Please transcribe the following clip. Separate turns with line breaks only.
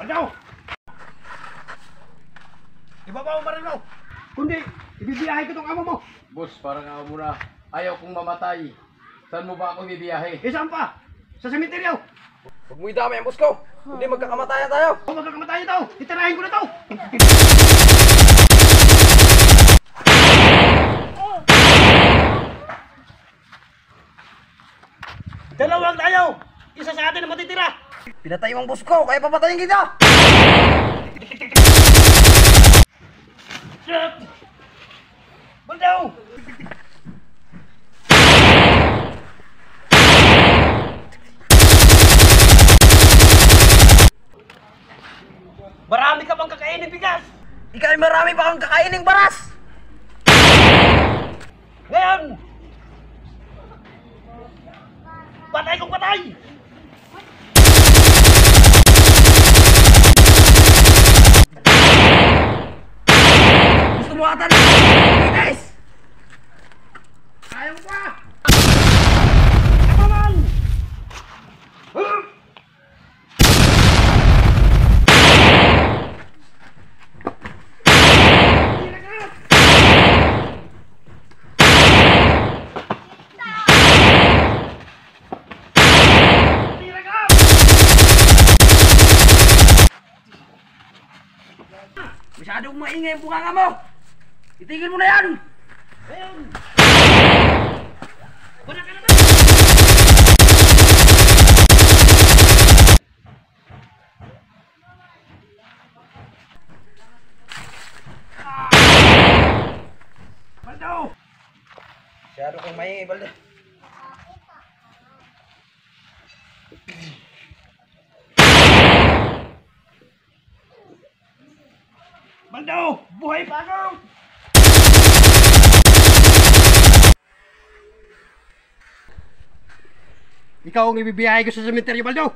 Baldaw! Ibabaw mo rin mo! Kundi, ibibiyahe ko tong amo mo!
Boss, parang amo mo na. Ayaw kong mamatay. Saan mo ba ako bibiyahe?
Saan pa? Sa sementeryo!
Huwag mo idama yan, boss ko. Hindi magkakamatayan tayo.
O magkakamatayan daw! Titirahin ko na to! Dalawang tayo! Isa sa atin na matitira!
Pinatay mo ang boss ko, kaya papatayin kita!
Shit! Baldaw! Marami ka bang kakainin bigas?
Ikaw ay marami pa kang kakaining baras!
Ngayon! Patay kong patay!
Gusto mo ata na? Guys!
Ayaw mo pa! Ako man!
Masyadong maingay ang bunganga mo! Itigil mo na yan!
Ngayon! Wala ka na ba? Baldaw!
Masyado kong maingay, Balda.
Baldaw! Buhay pa ako! Ikaw ang ibibiyahe ko sa sementeryo, Baldaw!